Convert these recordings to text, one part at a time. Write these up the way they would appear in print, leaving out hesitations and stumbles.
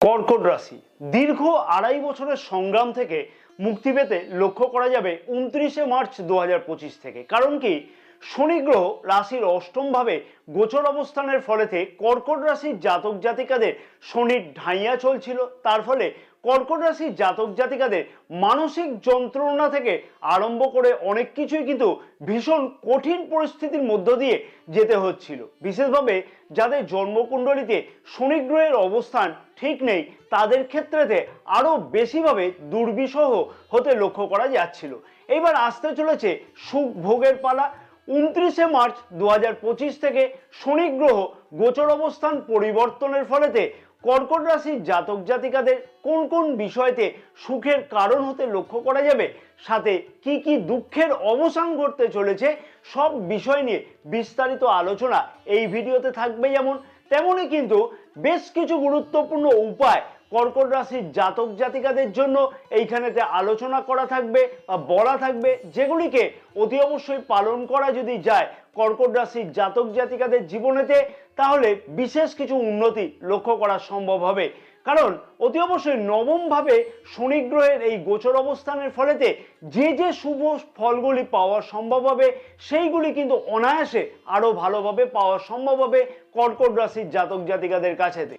কর্কট রাশি দীর্ঘ ২.৫ বছরের সংগ্রাম থেকে মুক্তি পেতে লক্ষ্য করা যাবে ২৯শে মার্চ ২০২৫ থেকে। কারণ কি, শনি গ্রহ রাশির অষ্টম ভাবে গোচর অবস্থানের ফলেতে কর্কট রাশির জাতক জাতিকাদের শনির ঢাইয়া চলছিল। তার ফলে কর্কট রাশির জাতক জাতিকাদের মানসিক যন্ত্রণা থেকে আরম্ভ করে অনেক কিছুই কিন্তু ভীষণ কঠিন পরিস্থিতির মধ্য দিয়ে যেতে হচ্ছিল। বিশেষভাবে যাদের জন্মকুণ্ডলিতে শনি গ্রহের অবস্থান ঠিক নেই, তাদের ক্ষেত্রেতে আরো বেশিভাবে দুর্বিষহ হতে লক্ষ্য করা যাচ্ছিল। এবার আসতে চলেছে সুখ ভোগের পালা। ২৯শে মার্চ ২০২৫ থেকে শনি গ্রহ গোচর অবস্থান পরিবর্তনের ফলেতে কর্কট রাশির জাতক জাতিকাদের কোন কোন বিষয়তে সুখের কারণ হতে লক্ষ্য করা যাবে, সাথে কি কি দুঃখের অবসান ঘটতে চলেছে, সব বিষয় নিয়ে বিস্তারিত আলোচনা এই ভিডিওতে থাকবে। যেমন তেমনই কিন্তু বেশ কিছু গুরুত্বপূর্ণ উপায় কর্কট রাশির জাতক জাতিকাদের জন্য এইখানেতে আলোচনা করা থাকবে বা বলা থাকবে, যেগুলিকে অতি অবশ্যই পালন করা যদি যায় কর্কট রাশির জাতক জাতিকাদের জীবনেতে, তাহলে বিশেষ কিছু উন্নতি লক্ষ্য করা সম্ভব হবে। কারণ অতি অবশ্যই নবম ভাবে শনি গ্রহের এই গোচর অবস্থানের ফলেতে যে যে শুভ ফলগুলি পাওয়া সম্ভব হবে, সেইগুলি কিন্তু অনায়াসে আরো ভালোভাবে পাওয়া সম্ভব হবে কর্কট রাশির জাতক জাতিকাদের কাছেতে।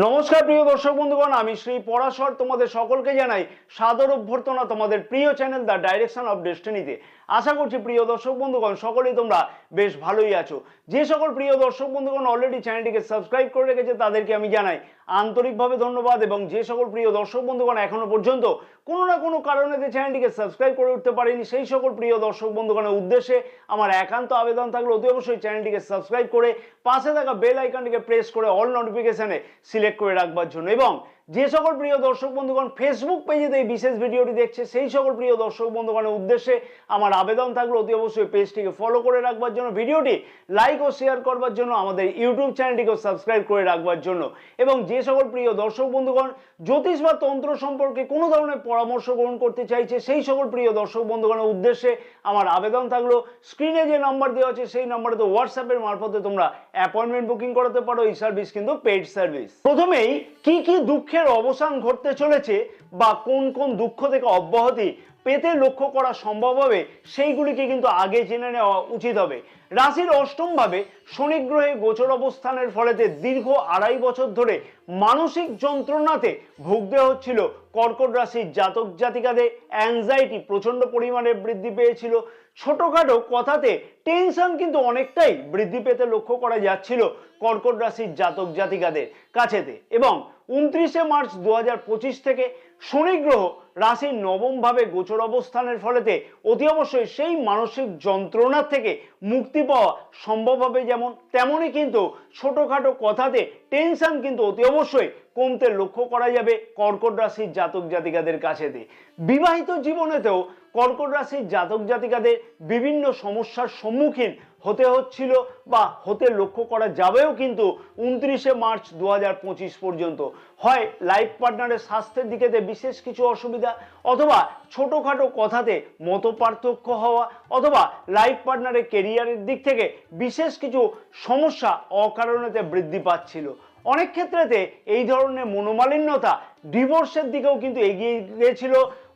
নমস্কার প্রিয় দর্শক বন্ধুগণ, আমি শ্রী পরাশর তোমাদের সকলকে জানাই সাদর অভ্যর্থনা তোমাদের প্রিয় চ্যানেল দ্য ডাইরেকশন অফ ডেস্টিনিতে। আশা করছি প্রিয় দর্শক বন্ধুগণ সকলেই তোমরা বেশ ভালোই আছো। যে সকল প্রিয় দর্শক বন্ধুগণ অলরেডি চ্যানেলটিকে সাবস্ক্রাইব করে রেখেছে তাদেরকে আমি জানাই আন্তরিকভাবে ধন্যবাদ, এবং যে সকল প্রিয় দর্শক বন্ধুগণ এখনো পর্যন্ত কোনো না কোনো কারণে চ্যানেলটিকে সাবস্ক্রাইব করে উঠতে পারেনি, সেই সকল প্রিয় দর্শক বন্ধুগণের উদ্দেশ্যে আমার একান্ত আবেদন থাকলে অতি অবশ্যই চ্যানেলটিকে সাবস্ক্রাইব করে পাশে থাকা বেল আইকনটিকে প্রেস করে অল নোটিফিকেশনে সিলেক্ট করে রাখবার জন্য। এবং যে সকল প্রিয় দর্শক বন্ধুগণ ফেসবুক পেজেতে এই বিশেষ ভিডিওটি দেখছে, সেই সকল প্রিয় দর্শক বন্ধুগণের উদ্দেশ্যে আমার আবেদন থাকলে অতি অবশ্যই পেজটিকে ফলো করে রাখবার জন্য, ভিডিওটি লাইক ও শেয়ার করবার জন্য, আমাদের ইউটিউব চ্যানেলটিকেও সাবস্ক্রাইব করে রাখবার জন্য। এবং যে সকল প্রিয় দর্শক বন্ধুগণ জ্যোতিষ বা তন্ত্র সম্পর্কে কোনো ধরনের পরামর্শ গ্রহণ করতে চাইছে, সেই সকল প্রিয় দর্শক বন্ধুগণের উদ্দেশ্যে আমার আবেদন থাকলো স্ক্রিনে যে নাম্বার দেওয়া আছে সেই নাম্বারেতে হোয়াটসঅ্যাপের মারফতে তোমরা অ্যাপয়েন্টমেন্ট বুকিং করাতে পারো। এই সার্ভিস কিন্তু পেইড সার্ভিস। প্রথমেই কি কি দুঃখের অবসান ঘটতে চলেছে বা কোন কোন দুঃখ থেকে অব্যাহতি পেতে লক্ষ্য করা সম্ভব হবে, সেইগুলিকে কিন্তু আগে জেনে নেওয়া উচিত হবে। রাশির অষ্টম ভাবে শনি গ্রহে গোচর অবস্থানের ফলেতে দীর্ঘ ২.৫ বছর ধরে মানসিক যন্ত্রণাতে ভুগতে হচ্ছিল কর্কট রাশির জাতক জাতিকাদের। অ্যাংজাইটি প্রচন্ড পরিমাণে বৃদ্ধি পেয়েছিল, ছোটখাটো কথাতে টেনশন কিন্তু অনেকটাই বৃদ্ধি পেতে লক্ষ্য করা যাচ্ছিল কর্কট রাশির জাতক জাতিকাদের কাছেতে। এবং ২৯শে মার্চ ২০২৫ থেকে শনি গ্রহ রাশির নবম ভাবে গোচর অবস্থানের ফলেতে অতি অবশ্যই সেই মানসিক যন্ত্রণার থেকে মুক্তি পাওয়া সম্ভব হবে। যেমন তেমনই কিন্তু ছোটখাটো কথাতে টেনশন কিন্তু অতি অবশ্যই কমতে লক্ষ্য করা যাবে কর্কট রাশির জাতক জাতিকাদের কাছেতে। বিবাহিত জীবনেতেও কর্কট রাশির জাতক জাতিকাদের বিভিন্ন সমস্যার সম্মুখীন হতে হচ্ছিল বা হতে লক্ষ্য করা যাবেও কিন্তু ২৯শে মার্চ ২০২৫ পর্যন্ত। হয় লাইফ পার্টনারের স্বাস্থ্যের দিকেতে বিশেষ কিছু অসুবিধা, অথবা ছোটখাটো কথাতে মত পার্থক্য হওয়া, অথবা লাইফ পার্টনারের কেরিয়ারের দিক থেকে বিশেষ কিছু সমস্যা অকারণেতে বৃদ্ধি পাচ্ছিল। অনেক ক্ষেত্রেতে এই ধরনের মনোমালিন্যতা ডিভোর্সের দিকেও কিন্তু এগিয়ে গিয়েছিল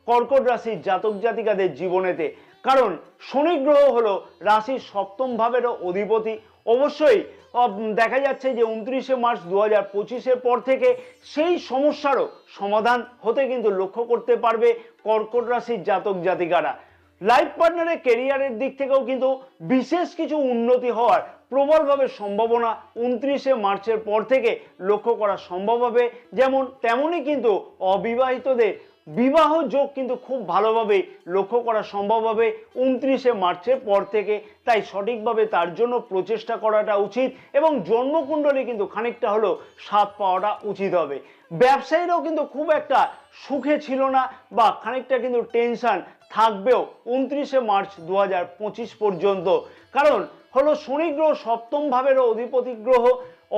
কর্কট রাশির জাতক জাতিকাদের জীবনেতে। কারণ শনি গ্রহ হলো রাশির সপ্তম ভাবেরও অধিপতি। অবশ্যই দেখা যাচ্ছে যে ২৯শে মার্চ ২০২৫-এর পর থেকে সেই সমস্যারও সমাধান হতে কিন্তু লক্ষ্য করতে পারবে কর্কট রাশির জাতক জাতিকারা। লাইফ পার্টনারের কেরিয়ারের দিক থেকেও কিন্তু বিশেষ কিছু উন্নতি হওয়ার প্রবলভাবে সম্ভাবনা ২৯শে মার্চের পর থেকে লক্ষ্য করা সম্ভব হবে। যেমন তেমনই কিন্তু অবিবাহিতদের বিবাহ যোগ কিন্তু খুব ভালোভাবে লক্ষ্য করা সম্ভব হবে ২৯শে মার্চের পর থেকে। তাই সঠিকভাবে তার জন্য প্রচেষ্টা করাটা উচিত, এবং জন্মকুণ্ডলী কিন্তু খানিকটা হলেও স্বাদ পাওয়াটা উচিত হবে। ব্যবসায়ীরাও কিন্তু খুব একটা সুখে ছিল না বা খানিকটা কিন্তু টেনশন থাকবেও ২৯শে মার্চ ২০২৫ পর্যন্ত। কারণ হলো শনি গ্রহ সপ্তম ভাবেরও অধিপতি গ্রহ,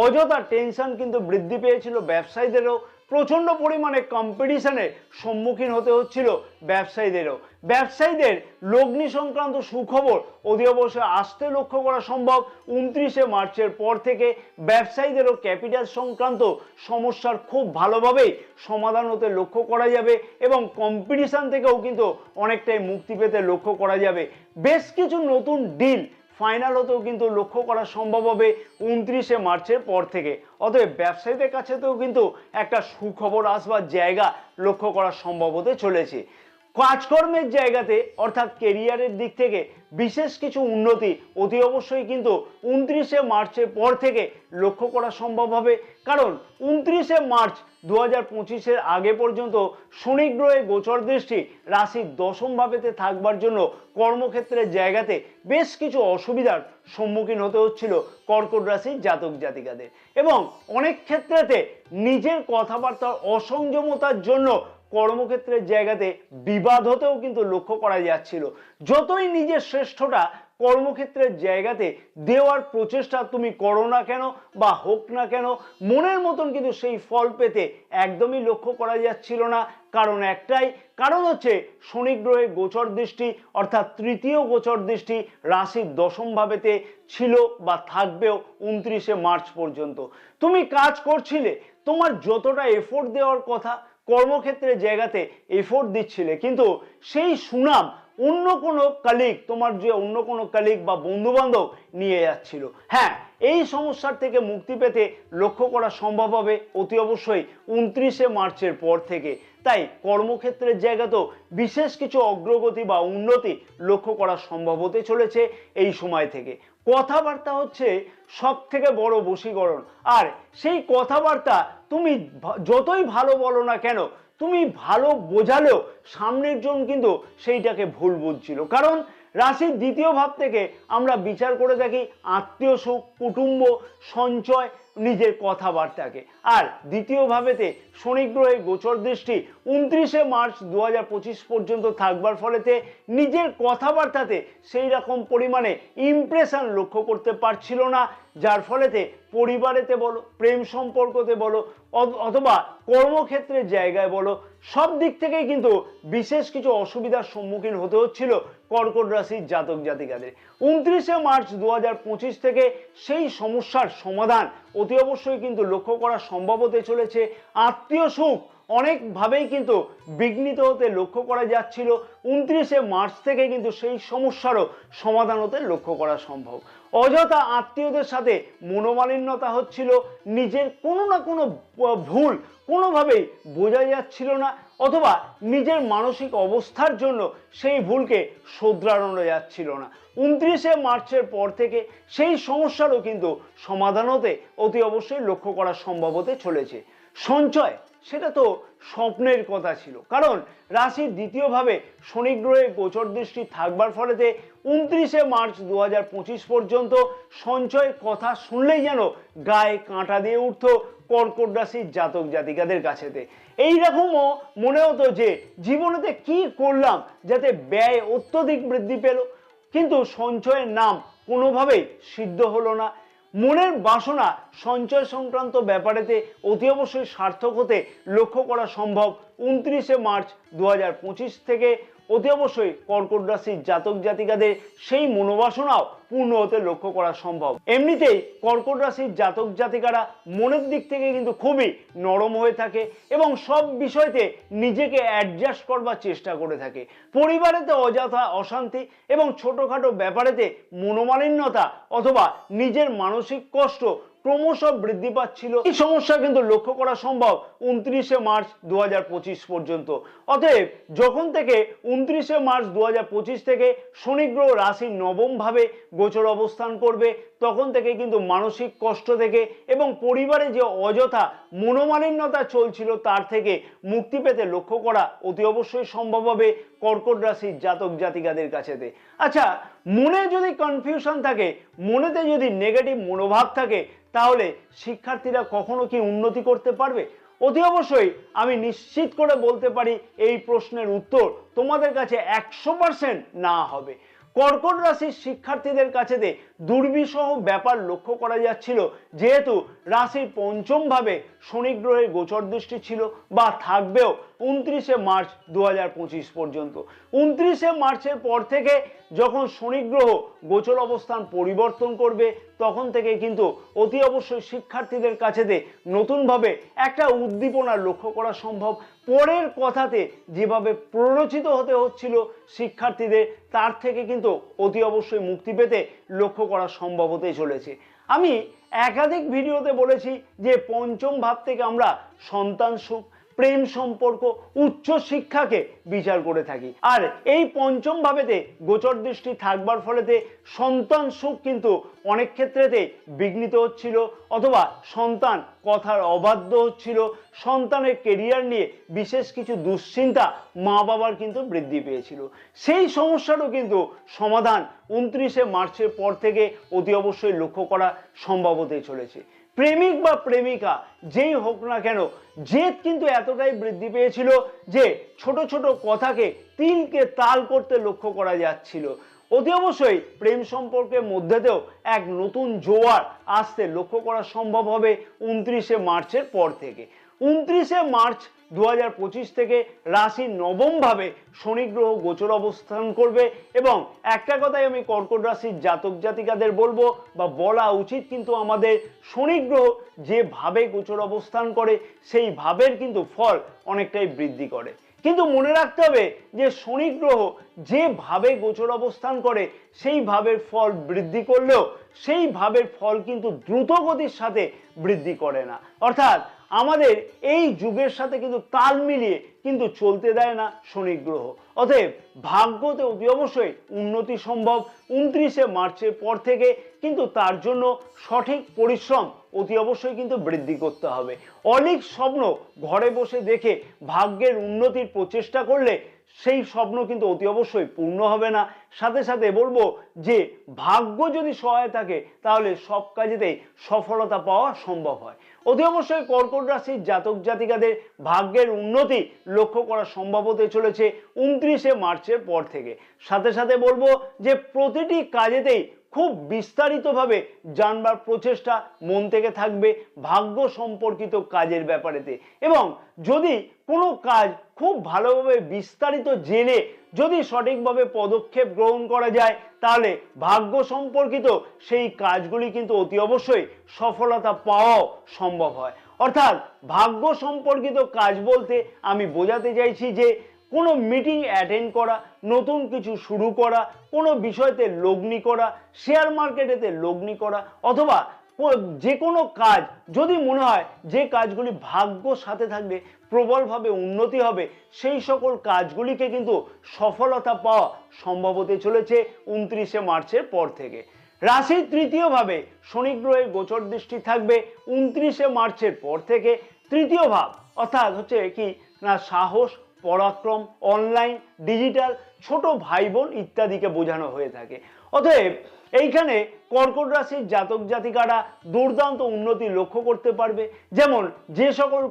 অযথা টেনশন কিন্তু বৃদ্ধি পেয়েছিল ব্যবসায়ীদেরও। প্রচণ্ড পরিমাণে কম্পিটিশনের সম্মুখীন হতে হচ্ছিল ব্যবসায়ীদেরও। ব্যবসায়ীদের লগ্নি সংক্রান্ত সুখবর অতি অবশ্যই আসতে লক্ষ্য করা সম্ভব। 29শে মার্চের পর থেকে ব্যবসায়ীদেরও ক্যাপিটাল সংক্রান্ত সমস্যার খুব ভালোভাবেই সমাধান হতে লক্ষ্য করা যাবে এবং কম্পিটিশন থেকেও কিন্তু অনেকটাই মুক্তি পেতে লক্ষ্য করা যাবে। বেশ কিছু নতুন ডিল ফাইনাল হতেও কিন্তু লক্ষ্য করা সম্ভব হবে 29শে মার্চের পর থেকে। অতএব ব্যবসায়ীদের কাছেতেও কিন্তু একটা সুখবর আসবার জায়গা লক্ষ্য করা সম্ভব হতে চলেছে। কাজকর্মের জায়গাতে অর্থাৎ কেরিয়ারের দিক থেকে বিশেষ কিছু উন্নতি অতি অবশ্যই কিন্তু 29শে মার্চের পর থেকে লক্ষ্য করা সম্ভব হবে। কারণ 29শে মার্চ 2025-এর আগে পর্যন্ত শনি গ্রহের গোচর দৃষ্টি রাশির দশম ভাবেতে থাকবার জন্য কর্মক্ষেত্রের জায়গাতে বেশ কিছু অসুবিধার সম্মুখীন হতে হচ্ছিল কর্কট রাশির জাতক জাতিকাদের, এবং অনেক ক্ষেত্রেতে নিজের কথাবার্তার অসংযমতার জন্য কর্মক্ষেত্রের জায়গাতে বিবাদ হতেও কিন্তু লক্ষ্য করা যাচ্ছিল। যতই নিজের শ্রেষ্ঠটা কর্মক্ষেত্রের জায়গাতে দেওয়ার প্রচেষ্টা তুমি করো না কেন বা হোক না কেন, মনের মতন কিন্তু সেই ফল পেতে একদমই লক্ষ্য করা যাচ্ছিল না। কারণ একটাই, কারণ হচ্ছে শনি গ্রহের গোচর দৃষ্টি অর্থাৎ তৃতীয় গোচর দৃষ্টি রাশির দশম ভাবেতে ছিল বা থাকবেও 29শে মার্চ পর্যন্ত। তুমি কাজ করছিলে, তোমার যতটা এফোর্ট দেওয়ার কথা কর্মক্ষেত্রের জায়গাতে এফোর্ট দিচ্ছিলে, কিন্তু সেই সুনাম অন্য কোনো কালিগ, তোমার যে অন্য কোনো কালিগ বা বন্ধু বান্ধব নিয়ে যাচ্ছিল। হ্যাঁ, এই সমস্যার থেকে মুক্তি পেতে লক্ষ্য করা সম্ভব হবে অতি অবশ্যই 29শে মার্চের পর থেকে। তাই কর্মক্ষেত্রের জায়গাতেও বিশেষ কিছু অগ্রগতি বা উন্নতি লক্ষ্য করা সম্ভব হতে চলেছে এই সময় থেকে। কথাবার্তা হচ্ছে সব থেকে বড় বশীকরণ, আর সেই কথাবার্তা তুমি যতই ভালো বলো না কেন, তুমি ভালো বোঝালেও সামনের জন কিন্তু সেইটাকে ভুল বুঝছিল। কারণ রাশির দ্বিতীয় ভাব থেকে আমরা বিচার করে থাকি আত্মীয় সুখ, কুটুম্ব, সঞ্চয়, নিজের কথাবার্তাকে। আর দ্বিতীয় ভাবেতে শনি গ্রহের গোচর দৃষ্টি 29শে মার্চ 2025 পর্যন্ত থাকবার ফলেতে নিজের কথাবার্তাতে সেই রকম পরিমাণে ইমপ্রেশন লক্ষ্য করতে পারছিল না, যার ফলেতে পরিবারেতে বলো, প্রেম সম্পর্কতে বলো, অথবা কর্মক্ষেত্রের জায়গায় বলো, সব দিক থেকেই কিন্তু বিশেষ কিছু অসুবিধার সম্মুখীন হতে হচ্ছিল কর্কট রাশির জাতক জাতিকাদের। 29শে মার্চ 2025 থেকে সেই সমস্যার সমাধান অতি অবশ্যই কিন্তু লক্ষ্য করা সম্ভব হতে চলেছে। আত্মীয় সুখ অনেকভাবেই কিন্তু বিঘ্নিত হতে লক্ষ্য করা যাচ্ছিল, 29শে মার্চ থেকে কিন্তু সেই সমস্যারও সমাধান হতে লক্ষ্য করা সম্ভব। অযথা আত্মীয়দের সাথে মনোমালিন্যতা হচ্ছিল, নিজের কোনো না কোনো ভুল কোনোভাবেই বোঝা যাচ্ছিল না, অথবা নিজের মানসিক অবস্থার জন্য সেই ভুলকে শোধরানো যাচ্ছিল না। 29শে মার্চের পর থেকে সেই সমস্যারও কিন্তু সমাধান হতে অতি অবশ্যই লক্ষ্য করা সম্ভব হতে চলেছে। সঞ্চয়, সেটা তো স্বপ্নের কথা ছিল, কারণ রাশির দ্বিতীয়ভাবে শনি গ্রহের গোচর দৃষ্টি থাকবার ফলেতে 29শে মার্চ 2025 পর্যন্ত সঞ্চয়ের কথা শুনলেই যেন গায়ে কাঁটা দিয়ে উঠত কর্কট রাশির জাতক জাতিকাদের কাছেতে। এইরকমও মনে হতো যে জীবনেতে কি করলাম যাতে ব্যয় অত্যধিক বৃদ্ধি পেল, কিন্তু সঞ্চয়ের নাম কোনোভাবেই সিদ্ধ হলো না। মনের বাসনা সঞ্চয় সংক্রান্ত ব্যাপারেতে অতি অবশ্যই সার্থক হতে লক্ষ্য করা সম্ভব 29শে মার্চ 2025 থেকে। অতি অবশ্যই কর্কট রাশির জাতক জাতিকাদের সেই মনোবাসনাও পূর্ণ হতে লক্ষ্য করা সম্ভব। এমনিতেই কর্কট রাশির জাতক জাতিকারা মনের দিক থেকে কিন্তু খুবই নরম হয়ে থাকে এবং সব বিষয়তে নিজেকে অ্যাডজাস্ট করবার চেষ্টা করে থাকে। পরিবারেতে অযথা অশান্তি এবং ছোটখাটো ব্যাপারেতে মনোমালিন্যতা অথবা নিজের মানসিক কষ্ট ক্রমশ বৃদ্ধি পাচ্ছিল। এই সমস্যা কিন্তু লক্ষ্য করা সম্ভব 29শে মার্চ 2025 পর্যন্ত। অতএব যখন থেকে 29শে মার্চ 2025 থেকে শনি গ্রহ রাশির নবম ভাবে গোচর অবস্থান করবে, তখন থেকে কিন্তু মানসিক কষ্ট থেকে এবং পরিবারে যে অযথা মনোমালিন্যতা চলছিল তার থেকে মুক্তি পেতে লক্ষ্য করা অতি অবশ্যই সম্ভব হবে কর্কট রাশির জাতক জাতিকাদের কাছেতে। আচ্ছা, মনে যদি কনফিউশন থাকে, মনেতে যদি নেগেটিভ মনোভাব থাকে, তাহলে শিক্ষার্থীরা কখনো কি উন্নতি করতে পারবে? অতি অবশ্যই আমি নিশ্চিত করে বলতে পারি এই প্রশ্নের উত্তর তোমাদের কাছে 100% না হবে। কর্কট রাশির শিক্ষার্থীদের কাছেতে দুর্বিষহ ব্যাপার লক্ষ্য করা যাচ্ছিল, যেহেতু রাশির পঞ্চম ভাবে শনি গ্রহের গোচর দৃষ্টি ছিল বা থাকবেও 29শে মার্চ 2025 পর্যন্ত। 29শে মার্চের পর থেকে যখন শনি গ্রহ গোচর অবস্থান পরিবর্তন করবে, তখন থেকে কিন্তু অতি অবশ্যই শিক্ষার্থীদের কাছেতে নতুনভাবে একটা উদ্দীপনা লক্ষ্য করা সম্ভব। পরের কথাতে যেভাবে প্ররোচিত হতে হচ্ছিল শিক্ষার্থীদের, তার থেকে কিন্তু অতি অবশ্যই মুক্তি পেতে লক্ষ্য করা সম্ভব হতে চলেছে। আমি একাধিক ভিডিওতে বলেছি যে পঞ্চম ভাব থেকে আমরা সন্তান সুখ, প্রেম সম্পর্ক, উচ্চ শিক্ষাকে বিচার করে থাকি। আর এই পঞ্চম ভাবেতে গোচর দৃষ্টি থাকবার ফলেতে সন্তান সুখ কিন্তু অনেক ক্ষেত্রেতে বিঘ্নিত হচ্ছিল, অথবা সন্তান কথার অবাধ্য হচ্ছিল, সন্তানের কেরিয়ার নিয়ে বিশেষ কিছু দুশ্চিন্তা মা বাবার কিন্তু বৃদ্ধি পেয়েছিল। সেই সমস্যারও কিন্তু সমাধান 29শে মার্চের পর থেকে অতি অবশ্যই লক্ষ্য করা সম্ভব হতে চলেছে। প্রেমিক বা প্রেমিকা যেই হোক না কেন, জেদ কিন্তু এতটাই বৃদ্ধি পেয়েছিল যে ছোট ছোট কথাকে তিলকে তাল করতে লক্ষ্য করা যাচ্ছিল। অতি অবশ্যই প্রেম সম্পর্কের মধ্যেতেও এক নতুন জোয়ার আসতে লক্ষ্য করা সম্ভব হবে 29শে মার্চের পর থেকে। 29শে মার্চ 2025 থেকে রাশির নবম ভাবে শনি গ্রহ গোচর অবস্থান করবে, এবং একটা কথাই আমি কর্কট রাশির জাতক জাতিকাদের বলবো, বা বলা উচিত, কিন্তু আমাদের শনি গ্রহ যে ভাবে গোচর অবস্থান করে সেই ভাবের কিন্তু ফল অনেকটাই বৃদ্ধি করে। কিন্তু মনে রাখতে হবে যে শনি গ্রহ যে ভাবে গোচর অবস্থান করে সেই ভাবের ফল বৃদ্ধি করলেও সেই ভাবের ফল কিন্তু দ্রুত গতির সাথে বৃদ্ধি করে না। অর্থাৎ আমাদের এই যুগের সাথে কিন্তু তাল মিলিয়ে কিন্তু চলতে দেয় না শনি গ্রহ। অতএব ভাগ্যতে অতি অবশ্যই উন্নতি সম্ভব 29শে মার্চের পর থেকে, কিন্তু তার জন্য সঠিক পরিশ্রম অতি অবশ্যই কিন্তু বৃদ্ধি করতে হবে। অনেক স্বপ্ন ঘরে বসে দেখে ভাগ্যের উন্নতির প্রচেষ্টা করলে সেই স্বপ্ন কিন্তু অতি অবশ্যই পূর্ণ হবে না। সাথে সাথে বলবো যে ভাগ্য যদি সহায় থাকে তাহলে সব কাজেতেই সফলতা পাওয়া সম্ভব হয়। অতি অবশ্যই কর্কট রাশির জাতক জাতিকাদের ভাগ্যের উন্নতি লক্ষ্য করা সম্ভব হতে চলেছে 29শে মার্চের পর থেকে। সাথে সাথে বলবো যে প্রতিটি কাজেতেই খুব বিস্তারিতভাবে জানবার প্রচেষ্টা মন থেকে থাকবে ভাগ্য সম্পর্কিত কাজের ব্যাপারেতে, এবং যদি কোনো কাজ খুব ভালোভাবে বিস্তারিত জেনে যদি সঠিকভাবে পদক্ষেপ গ্রহণ করা যায়, তাহলে ভাগ্য সম্পর্কিত সেই কাজগুলি কিন্তু অতি অবশ্যই সফলতা পাওয়াও সম্ভব হয়। অর্থাৎ ভাগ্য সম্পর্কিত কাজ বলতে আমি বোঝাতে চাইছি যে কোনো মিটিং অ্যাটেন্ড করা, নতুন কিছু শুরু করা, কোনো বিষয়তে লগ্নি করা, শেয়ার মার্কেটেতে লগ্নি করা, অথবা যে কোনো কাজ যদি মনে হয় যে কাজগুলি ভাগ্য সাথে থাকবে প্রবলভাবে উন্নতি হবে, সেই সকল কাজগুলিকে কিন্তু সফলতা পাওয়া সম্ভব হতে চলেছে 29শে মার্চের পর থেকে। রাশির তৃতীয় ভাবে শনি গ্রহের গোচর দৃষ্টি থাকবে 29শে মার্চের পর থেকে। তৃতীয় ভাব অর্থাৎ হচ্ছে কি না, সাহস, পরাক্রম, অনলাইন, ডিজিটাল, ছোট ভাই বোন ইত্যাদিকে বোঝানো হয়ে থাকে। অতএব এইখানে কর্কট রাশির জাতক জাতিকারা দুর্দান্ত উন্নতি লক্ষ্য করতে পারবে। যেমন যে সকল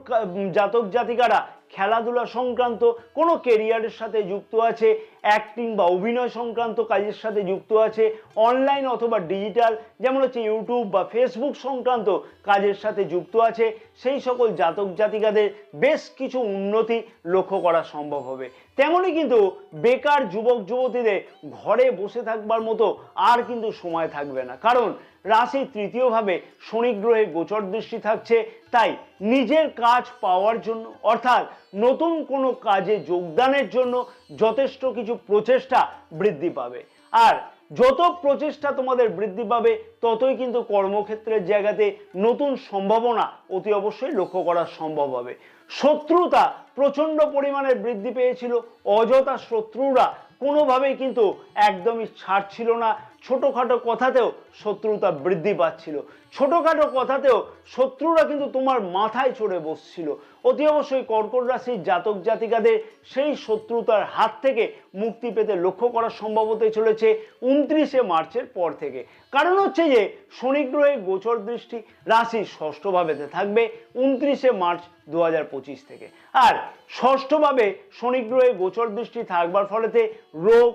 জাতক জাতিকারা খেলাধুলা সংক্রান্ত কোনো কেরিয়ারের সাথে যুক্ত আছে, অ্যাক্টিং বা অভিনয় সংক্রান্ত কাজের সাথে যুক্ত আছে, অনলাইন অথবা ডিজিটাল যেমন হচ্ছে ইউটিউব বা ফেসবুক সংক্রান্ত কাজের সাথে যুক্ত আছে, সেই সকল জাতক জাতিকাদের বেশ কিছু উন্নতি লক্ষ্য করা সম্ভব হবে। তেমনই কিন্তু বেকার যুবক যুবতীদের ঘরে বসে থাকবার মতো আর কিন্তু সময় থাকবে না, কারণ রাশির তৃতীয় ভাবে শনি গ্রহের গোচর দৃষ্টি থাকছে। তাই নিজের কাজ পাওয়ার জন্য অর্থাৎ নতুন কোনো কাজে যোগদানের জন্য যথেষ্ট কিছু প্রচেষ্টা বৃদ্ধি পাবে। আর যত প্রচেষ্টা তোমাদের বৃদ্ধি পাবে ততই কিন্তু কর্মক্ষেত্রের জায়গাতে নতুন সম্ভাবনা অতি অবশ্যই লক্ষ্য করা সম্ভব হবে। শত্রুতা প্রচন্ড পরিমাণে বৃদ্ধি পেয়েছিল, অযথা শত্রুরা কোনোভাবেই কিন্তু একদমই ছাড়ছিল না। ছোটখাটো কথাতেও শত্রুতা বৃদ্ধি পাচ্ছিল, ছোটখাটো কথাতেও শত্রুরা কিন্তু তোমার মাথায় চড়ে বসছিল। অতি অবশ্যই কর্কট রাশির জাতক জাতিকাদের সেই শত্রুতার হাত থেকে মুক্তি পেতে লক্ষ্য করা সম্ভব হতে চলেছে 29শে মার্চের পর থেকে। কারণ হচ্ছে যে শনি গ্রহের গোচর দৃষ্টি রাশির ষষ্ঠ ভাবেতে থাকবে 29শে মার্চ 2025 থেকে। আর ষষ্ঠভাবে শনি গ্রহের গোচর দৃষ্টি থাকবার ফলেতে রোগ,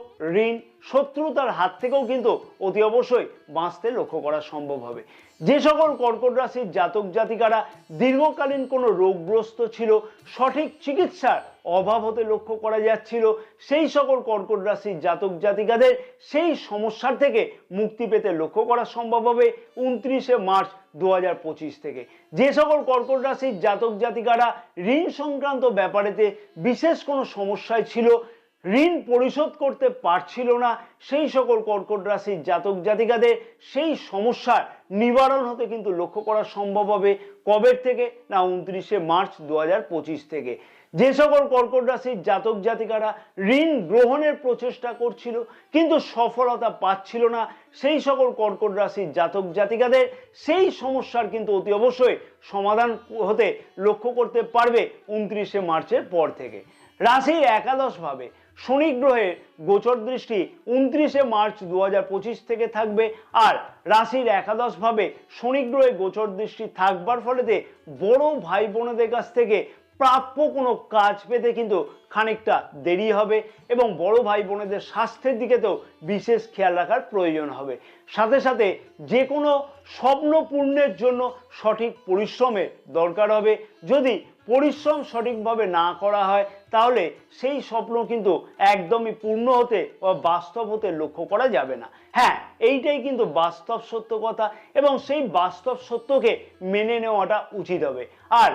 ঋণ, শত্রুতার হাত থেকেও কিন্তু অতি অবশ্যই বাঁচতে লক্ষ্য করা সম্ভব হবে। যে সকল কর্কট রাশির জাতক জাতিকারা দীর্ঘকালীন কোনো রোগগ্রস্ত ছিল, সঠিক চিকিৎসার অভাব হতে লক্ষ্য করা যাচ্ছিল, সেই সকল কর্কট রাশির জাতক জাতিকাদের সেই সমস্যার থেকে মুক্তি পেতে লক্ষ্য করা সম্ভব হবে 29শে মার্চ 2025 থেকে। যে সকল কর্কট রাশির জাতক জাতিকারা ঋণ সংক্রান্ত ব্যাপারেতে বিশেষ কোনো সমস্যায় ছিল, ঋণ পরিশোধ করতে পারছিল না, সেই সকল কর্কট রাশির জাতক জাতিকাদের সেই সমস্যার নিবারণ হতে কিন্তু লক্ষ্য করা সম্ভব হবে কবের থেকে না 29শে মার্চ 2025 থেকে। যে সকল কর্কট রাশির জাতক জাতিকারা ঋণ গ্রহণের প্রচেষ্টা করছিল কিন্তু সফলতা পাচ্ছিল না, সেই সকল কর্কট রাশির জাতক জাতিকাদের সেই সমস্যার কিন্তু অতি অবশ্যই সমাধান হতে লক্ষ্য করতে পারবে 29শে মার্চের পর থেকে। রাশির একাদশ ভাবে শনি গ্রহের গোচর দৃষ্টি 29শে মার্চ 2025 থেকে থাকবে। আর রাশির একাদশ ভাবে শনি গ্রহের গোচর দৃষ্টি থাকবার ফলেতে বড় ভাই বোনেদের কাছ থেকে প্রাপ্য কোনো কাজ পেতে কিন্তু খানিকটা দেরি হবে এবং বড় ভাই বোনেদের স্বাস্থ্যের দিকেতেও বিশেষ খেয়াল রাখার প্রয়োজন হবে। সাথে সাথে যে কোনো স্বপ্ন পূর্ণের জন্য সঠিক পরিশ্রমের দরকার হবে। যদি পরিশ্রম সঠিকভাবে না করা হয় তাহলে সেই স্বপ্ন কিন্তু একদমই পূর্ণ হতে বা বাস্তব হতে লক্ষ্য করা যাবে না। হ্যাঁ, এইটাই কিন্তু বাস্তব সত্য কথা এবং সেই বাস্তব সত্যকে মেনে নেওয়াটা উচিত হবে। আর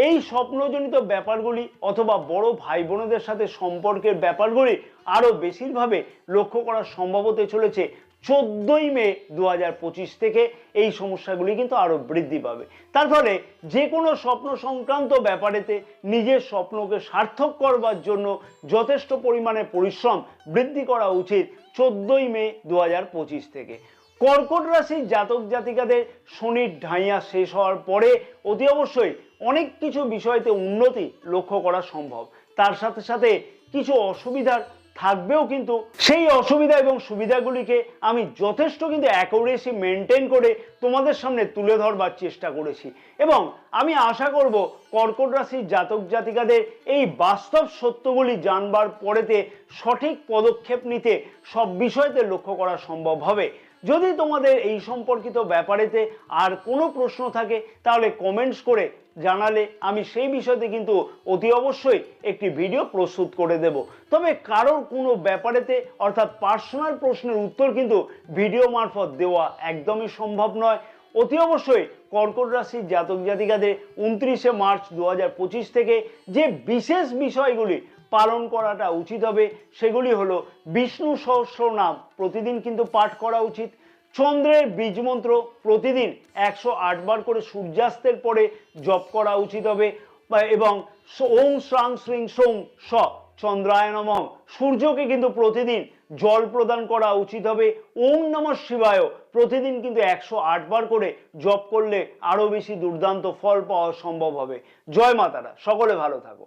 এই স্বপ্নজনিত ব্যাপারগুলি অথবা বড় ভাই বোনেদের সাথে সম্পর্কের ব্যাপারগুলি আরো বেশিরভাবে লক্ষ্য করা সম্ভব হতে চলেছে 14ই মে 2025 থেকে। এই সমস্যাগুলি কিন্তু আরো বৃদ্ধি পাবে। তার ফলে যে কোনো স্বপ্ন সংক্রান্ত ব্যাপারেতে নিজের স্বপ্নকে সার্থক করবার জন্য যথেষ্ট পরিমাণে পরিশ্রম বৃদ্ধি করা উচিত 14ই মে 2025 থেকে। কর্কট রাশির জাতক জাতিকাদের শনির ঢাইয়া শেষ হওয়ার পরে অতি অবশ্যই অনেক কিছু বিষয়তে উন্নতি লক্ষ্য করা সম্ভব। তার সাথে সাথে কিছু অসুবিধার থাকবেও, কিন্তু সেই অসুবিধা এবং সুবিধাগুলিকে আমি যথেষ্ট কিন্তু অ্যাকুরেসি মেনটেন করে তোমাদের সামনে তুলে ধরবার চেষ্টা করেছি এবং আমি আশা করব কর্কট রাশির জাতক জাতিকাদের এই বাস্তব সত্যগুলি জানবার পরেতে সঠিক পদক্ষেপ নিতে সব বিষয়তে লক্ষ্য করা সম্ভব হবে। যদি তোমাদের এই সম্পর্কিত ব্যাপারেতে আর কোনো প্রশ্ন থাকে তাহলে কমেন্টস করে জানালে আমি সেই বিষয়তে কিন্তু অতি অবশ্যই একটি ভিডিও প্রস্তুত করে দেব। তবে কারোর কোনো ব্যাপারেতে অর্থাৎ পার্সোনাল প্রশ্নের উত্তর কিন্তু ভিডিও মারফত দেওয়া একদমই সম্ভব নয়। অতি অবশ্যই কর্কট রাশির জাতক জাতিকাদের 29শে মার্চ 2025 থেকে যে বিশেষ বিষয়গুলি পালন করাটা উচিত হবে সেগুলি হলো বিষ্ণু সহস্রনাম প্রতিদিন কিন্তু পাঠ করা উচিত, চন্দ্রের বীজ মন্ত্র প্রতিদিন 108 বার করে সূর্যাস্তের পরে জপ করা উচিত হবে এবং ওং শ্রাং শ্রীং সৌং স চন্দ্রায় নমঃ সূর্যকে কিন্তু প্রতিদিন জল প্রদান করা উচিত হবে। ওং নমঃ শিবায় প্রতিদিন কিন্তু 108 বার করে জপ করলে আরো বেশি দুর্দান্ত ফল পাওয়া সম্ভব হবে। জয় মা তারা, সকলে ভালো থাকো।